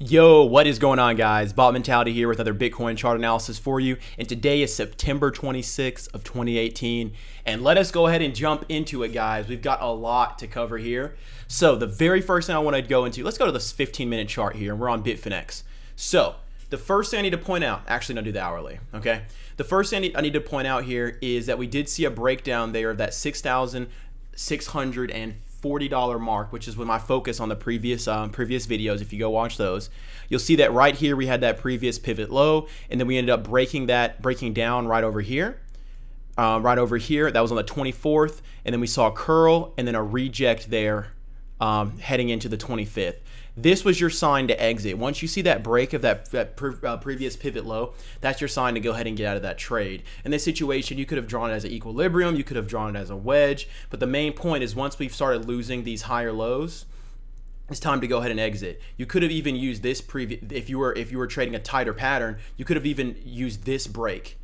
Yo, what is going on, guys? Bob Mentality here with another Bitcoin chart analysis for you. And today is September 26th of 2018. And let us go ahead and jump into it, guys. We've got a lot to cover here. So the very first thing I want to go into, let's go to this 15-minute chart here. And we're on Bitfinex. So the first thing I need to point out, actually, no, do the hourly, okay? The first thing I need to point out here is that we did see a breakdown there of that $6,640 mark, which is with my focus on the previous videos. If you go watch those, you'll see that right here we had that previous pivot low, and then we ended up breaking down right over here. That was on the 24th, and then we saw a curl and then a reject there heading into the 25th. This was your sign to exit. Once you see that break of that previous pivot low, that's your sign to go ahead and get out of that trade. In this situation, you could have drawn it as an equilibrium, you could have drawn it as a wedge, but the main point is once we've started losing these higher lows, it's time to go ahead and exit. You could have even used this if you were trading a tighter pattern, you could have even used this break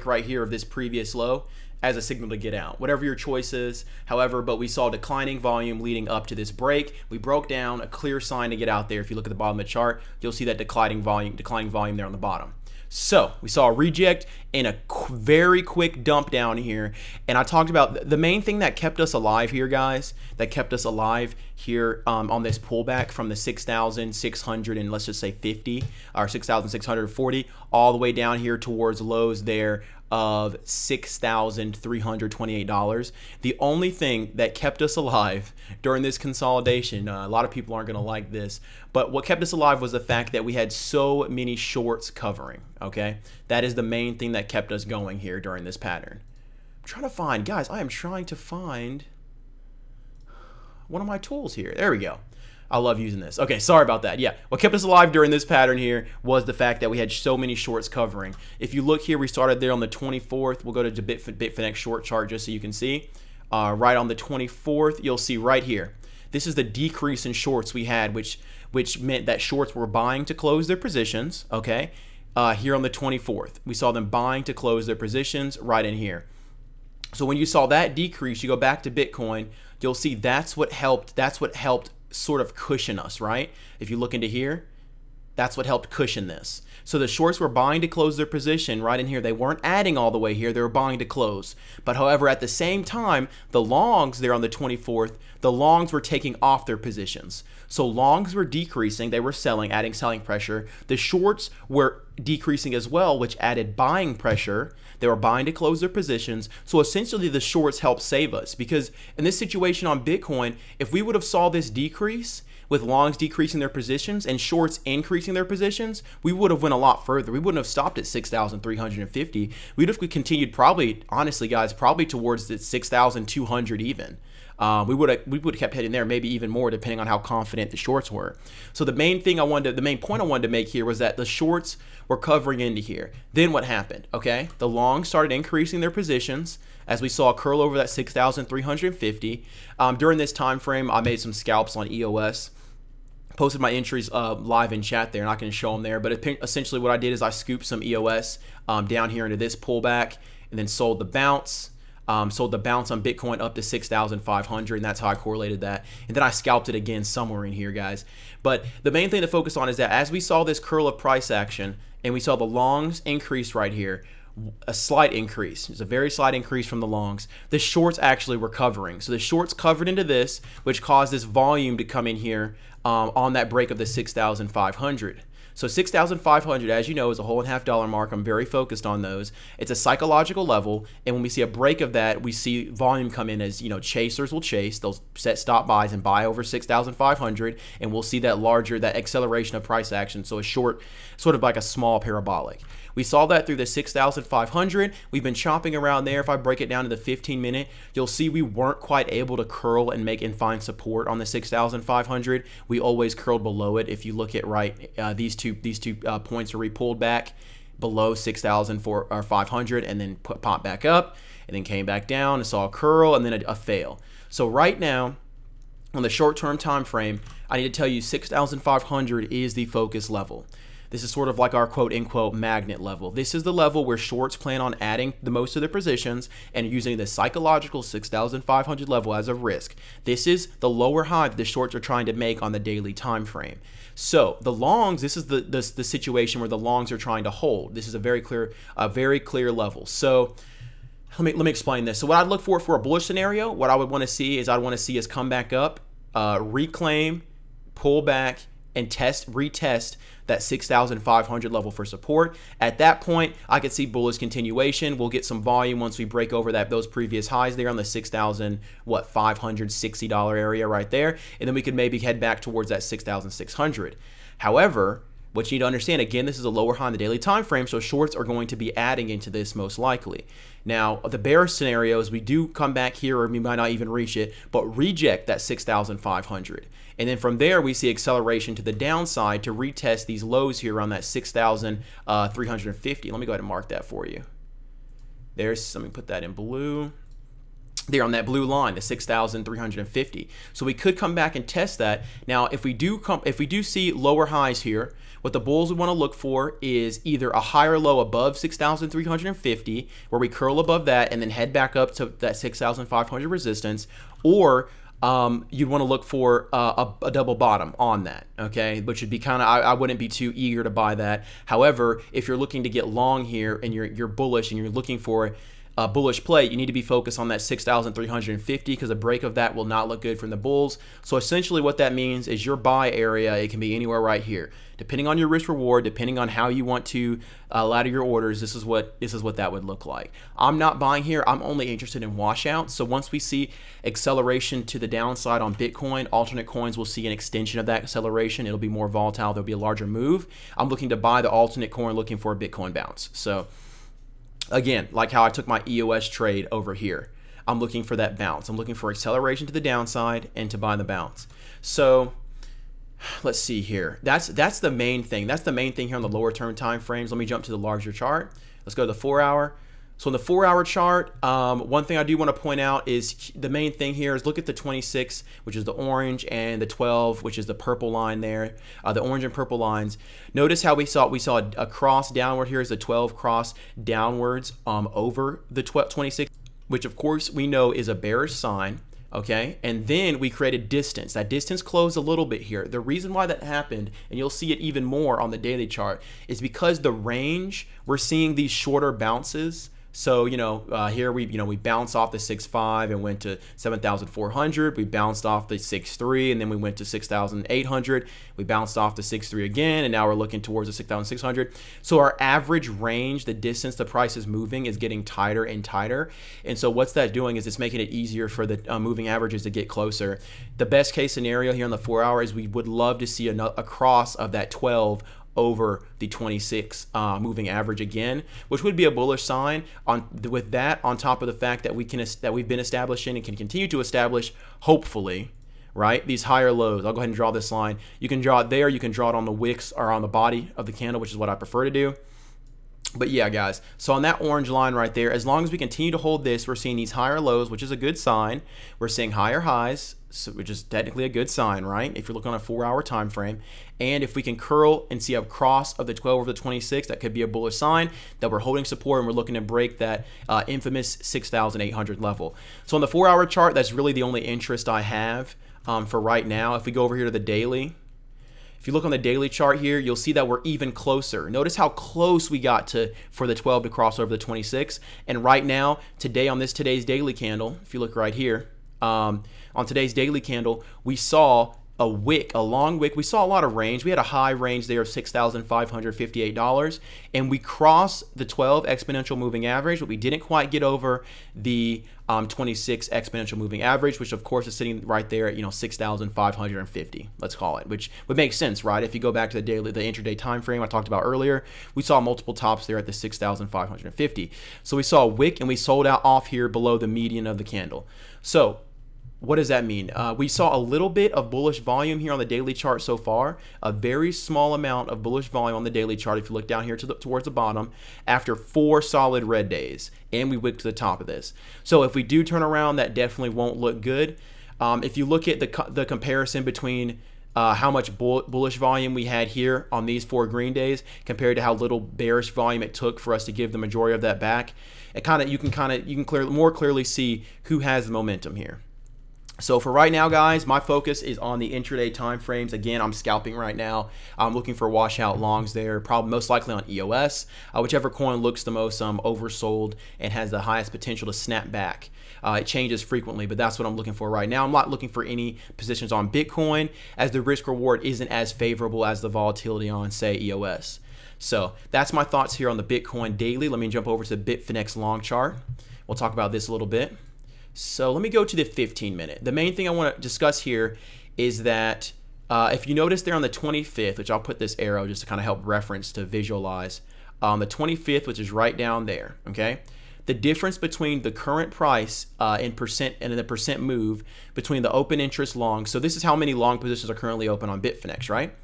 right here of this previous low as a signal to get out, whatever your choice is. However, but we saw declining volume leading up to this break. We broke down, a clear sign to get out there. If you look at the bottom of the chart, you'll see that declining volume there on the bottom. So we saw a reject and a very quick dump down here. And I talked about the main thing that kept us alive here, guys, that kept us alive here on this pullback from the 6,600 and let's just say 50 or 6,640 all the way down here towards lows there of $6,328. The only thing that kept us alive during this consolidation, a lot of people aren't going to like this, but what kept us alive was the fact that we had so many shorts covering, okay? That is the main thing that kept us going here during this pattern. I'm trying to find, guys, I am trying to find one of my tools here. There we go. I love using this. Okay, sorry about that. Yeah, what kept us alive during this pattern here was the fact that we had so many shorts covering. If you look here, we started there on the 24th. We'll go to Bitfinex short chart just so you can see. Right on the 24th, you'll see right here. This is the decrease in shorts we had, which meant that shorts were buying to close their positions, okay? Here on the 24th, we saw them buying to close their positions right in here. So when you saw that decrease, you go back to Bitcoin, you'll see that's what helped sort of cushion us, right? If you look into here, that's what helped cushion this. So the shorts were buying to close their position right in here. They weren't adding all the way here. They were buying to close. But however, at the same time, the longs there on the 24th, the longs were taking off their positions. So longs were decreasing. They were selling, adding selling pressure. The shorts were decreasing as well, which added buying pressure. They were buying to close their positions. So essentially the shorts helped save us, because in this situation on Bitcoin, if we would have saw this decrease with longs decreasing their positions and shorts increasing their positions, we would have went a lot further. We wouldn't have stopped at 6,350. We'd have continued probably, honestly, guys, probably towards the 6,200 even. We would have kept heading there, maybe even more, depending on how confident the shorts were. So the main point I wanted to make here was that the shorts were covering into here. Then what happened? Okay, the longs started increasing their positions as we saw a curl over that 6,350. During this time frame, I made some scalps on EOS. Posted my entries live in chat there. Not going to show them there, but essentially what I did is I scooped some EOS down here into this pullback and then sold the bounce. Sold the bounce on Bitcoin up to 6,500, and that's how I correlated that. And then I scalped it again somewhere in here, guys. But the main thing to focus on is that as we saw this curl of price action and we saw the longs increase right here, a slight increase. It's a very slight increase from the longs. The shorts actually were covering. So the shorts covered into this, which caused this volume to come in here on that break of the 6,500. So 6,500, as you know, is a $1.50 mark. I'm very focused on those. It's a psychological level, and when we see a break of that, we see volume come in as, you know, chasers will chase. They'll set stop buys and buy over 6,500, and we'll see that that acceleration of price action. So a short, sort of like a small parabolic. We saw that through the 6,500. We've been chopping around there. If I break it down to the 15-minute, you'll see we weren't quite able to curl and find support on the 6,500. We always curled below it. If you look at these two points are pulled back below 6,500 and then popped back up and then came back down and saw a curl and then a fail. So right now, on the short-term time frame, I need to tell you 6,500 is the focus level. This is sort of like our quote unquote magnet level. This is the level where shorts plan on adding the most of their positions and using the psychological 6,500 level as a risk. This is the lower high that the shorts are trying to make on the daily time frame. So the longs, this is the situation where the longs are trying to hold. This is a very clear level. So let me explain this. So what I'd look for a bullish scenario, what I would want to see is I'd want to see us come back up, reclaim, pull back, and retest that 6,500 level for support. At that point, I could see bullish continuation. We'll get some volume once we break over those previous highs there on the $6,560 area right there, and then we could maybe head back towards that 6,600. However, what you need to understand, again, this is a lower high on the daily time frame, so shorts are going to be adding into this most likely. Now, the bearish scenarios, we do come back here, or we might not even reach it, but reject that 6,500. And then from there, we see acceleration to the downside to retest these lows here around that 6,350. Let me go ahead and mark that for you. Let me put that in blue. There on that blue line, the 6,350. So we could come back and test that. Now, if we do see lower highs here, what the bulls would want to look for is either a higher low above 6,350, where we curl above that and then head back up to that 6,500 resistance, or you'd want to look for a double bottom on that, okay? Which would be kind of, I wouldn't be too eager to buy that. However, if you're looking to get long here and you're bullish and you're looking for a bullish play, you need to be focused on that 6,350 because a break of that will not look good from the bulls. So essentially what that means is your buy area, it can be anywhere right here. Depending on your risk reward, depending on how you want to ladder your orders, this is what that would look like. I'm not buying here. I'm only interested in washouts. So once we see acceleration to the downside on Bitcoin, alternate coins will see an extension of that acceleration. It'll be more volatile. There'll be a larger move. I'm looking to buy the alternate coin, looking for a Bitcoin bounce. So again, like how I took my EOS trade over here, I'm looking for that bounce. I'm looking for acceleration to the downside and to buy the bounce. So let's see here. That's the main thing. That's the main thing here on the lower term time frames. Let me jump to the larger chart. Let's go to the 4 hour. So in the 4 hour chart, one thing I do want to point out is the main thing here is look at the 26, which is the orange, and the 12, which is the purple line there, the orange and purple lines. Notice how we saw a cross downward here is the 12 cross downwards over the 26, which of course we know is a bearish sign. Okay, and then we created distance. That distance closed a little bit here. The reason why that happened, and you'll see it even more on the daily chart, is because the range, we're seeing these shorter bounces. So, here we bounced off the 6.5 and went to 7,400. We bounced off the 6.3 and then we went to 6,800. We bounced off the 6.3 again, and now we're looking towards the 6,600. So our average range, the distance the price is moving, is getting tighter and tighter. And so what's that doing is it's making it easier for the moving averages to get closer. The best case scenario here on the 4 hour is we would love to see a cross of that 12 over the 26 moving average again, which would be a bullish sign. With that, on top of the fact that we've been establishing and can continue to establish, hopefully, right, these higher lows. I'll go ahead and draw this line. You can draw it there. You can draw it on the wicks or on the body of the candle, which is what I prefer to do. But yeah, guys, so on that orange line right there, as long as we continue to hold this, we're seeing these higher lows, which is a good sign. We're seeing higher highs, which is technically a good sign, right? If you're looking on a 4 hour time frame. And if we can curl and see a cross of the 12 over the 26, that could be a bullish sign that we're holding support and we're looking to break that infamous 6,800 level. So on the 4 hour chart, that's really the only interest I have for right now. If we go over here to the daily, if you look on the daily chart here, you'll see that we're even closer. Notice how close we got for the 12 to cross over the 26. And right now, today on today's daily candle, if you look right here, on today's daily candle, we saw a wick, a long wick. We saw a lot of range. We had a high range there of $6,558, and we crossed the 12 exponential moving average, but we didn't quite get over the 26 exponential moving average, which of course is sitting right there at 6,550, let's call it, which would make sense, right? If you go back to the intraday time frame I talked about earlier, we saw multiple tops there at the 6,550. So we saw a wick and we sold out off here below the median of the candle. So what does that mean? We saw a little bit of bullish volume here on the daily chart so far, a very small amount of bullish volume on the daily chart if you look down here towards the bottom after 4 solid red days, and we wicked to the top of this. So if we do turn around, that definitely won't look good. If you look at the comparison between how much bullish volume we had here on these 4 green days compared to how little bearish volume it took for us to give the majority of that back. You can more clearly see who has the momentum here. So for right now, guys, my focus is on the intraday time frames. Again, I'm scalping right now. I'm looking for washout longs there, probably most likely on EOS, whichever coin looks the most oversold and has the highest potential to snap back. It changes frequently, but that's what I'm looking for right now. I'm not looking for any positions on Bitcoin, as the risk reward isn't as favorable as the volatility on, say, EOS. So that's my thoughts here on the Bitcoin daily. Let me jump over to the Bitfinex long chart. We'll talk about this a little bit. So let me go to the 15-minute. The main thing I want to discuss here is that if you notice there on the 25th, which I'll put this arrow just to kind of help reference to visualize, the 25th, which is right down there, okay? The difference between the current price in percent and the percent move between the open interest long. So this is how many long positions are currently open on Bitfinex, right?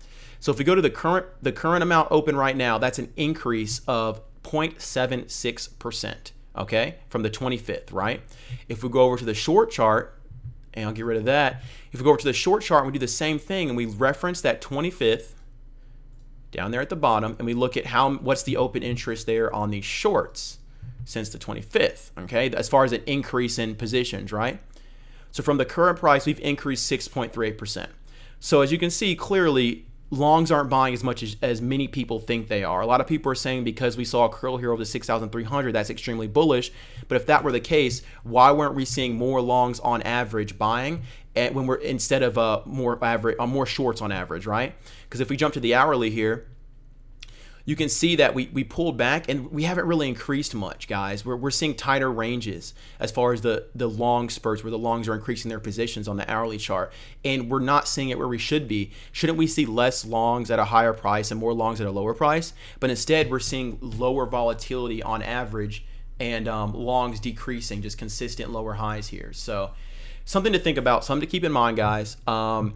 So if we go to the current amount open right now, that's an increase of 0.76%. Okay, from the 25th, right? If we go over to the short chart, and I'll get rid of that. If we go over to the short chart and we do the same thing and we reference that 25th down there at the bottom, and we look at what's the open interest there on these shorts since the 25th, okay? As far as an increase in positions, right? So from the current price, we've increased 6.38%. So as you can see clearly, longs aren't buying as much as many people think they are. A lot of people are saying because we saw a curl here over the 6,300, that's extremely bullish. But if that were the case, why weren't we seeing more longs on average buying when we're instead of more shorts on average, right? Because if we jump to the hourly here, you can see that we pulled back and we haven't really increased much, guys. We're seeing tighter ranges as far as the long spurts where the longs are increasing their positions on the hourly chart, and we're not seeing it where we should be. Shouldn't we see less longs at a higher price and more longs at a lower price? But instead, we're seeing lower volatility on average and longs decreasing, just consistent lower highs here. So something to think about, something to keep in mind, guys. And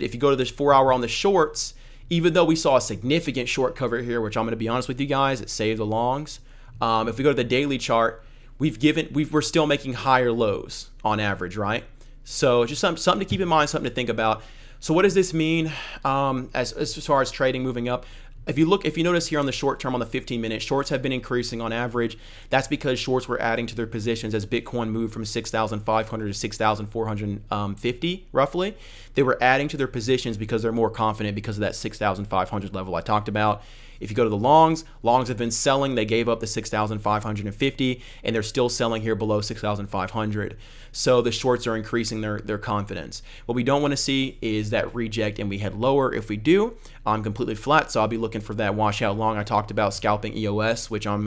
if you go to this 4-hour on the shorts, even though we saw a significant short cover here, which I'm going to be honest with you guys, it saved the longs. If we go to the daily chart, we're still making higher lows on average, right? So just something to keep in mind, something to think about. So what does this mean as far as trading moving up? If you notice here on the short term on the 15-minute, shorts have been increasing on average. That's because shorts were adding to their positions as Bitcoin moved from 6,500 to 6,450 roughly. They were adding to their positions because they're more confident because of that 6,500 level I talked about. If you go to the longs have been selling. They gave up the 6,550 and they're still selling here below 6,500. So the shorts are increasing their confidence. What we don't want to see is that reject and we head lower. If we do, I'm completely flat. So I'll be looking for that washout long. I talked about scalping EOS, which I'm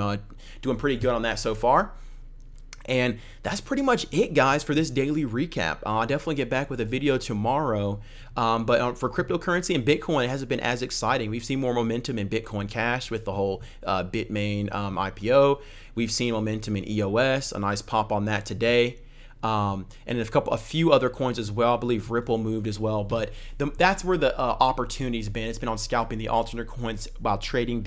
doing pretty good on that so far. And that's pretty much it, guys, for this daily recap. I'll definitely get back with a video tomorrow. But for cryptocurrency and Bitcoin, it hasn't been as exciting. We've seen more momentum in Bitcoin Cash with the whole Bitmain IPO. We've seen momentum in EOS, a nice pop on that today. And a few other coins as well. I believe Ripple moved as well, but that's where the opportunity's been. It's been on scalping the alternate coins while trading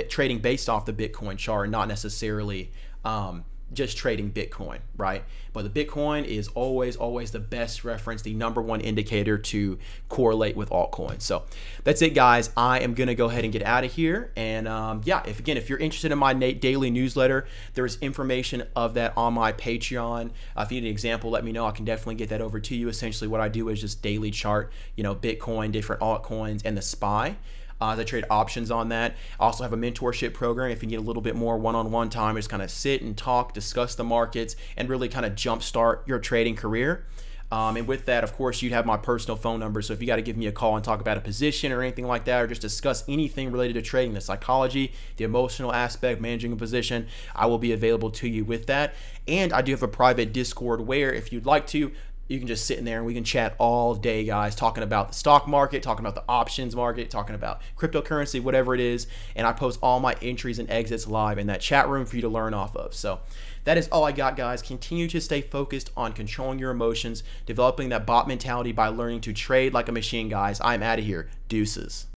trading based off the Bitcoin chart, not necessarily just trading Bitcoin, right? But the Bitcoin is always the best reference, the #1 indicator to correlate with altcoins. So that's it, guys. I am gonna go ahead and get out of here. And yeah, if you're interested in my daily newsletter, there's information of that on my Patreon. If you need an example, let me know. I can definitely get that over to you. Essentially, what I do is just daily chart, Bitcoin, different altcoins, and the SPY. I trade options on that. I also have a mentorship program if you need a little bit more one-on-one time, just kind of sit and talk, discuss the markets, and really kind of jumpstart your trading career. And with that, of course, you'd have my personal phone number. So if you got to give me a call and talk about a position or anything like that, or just discuss anything related to trading, the psychology, the emotional aspect, managing a position, I will be available to you with that. And I do have a private Discord where if you'd like to, you can just sit in there and we can chat all day, guys, talking about the stock market, talking about the options market, talking about cryptocurrency, whatever it is. And I post all my entries and exits live in that chat room for you to learn off of. So that is all I got, guys. Continue to stay focused on controlling your emotions, developing that bot mentality by learning to trade like a machine, guys. I'm out of here. Deuces.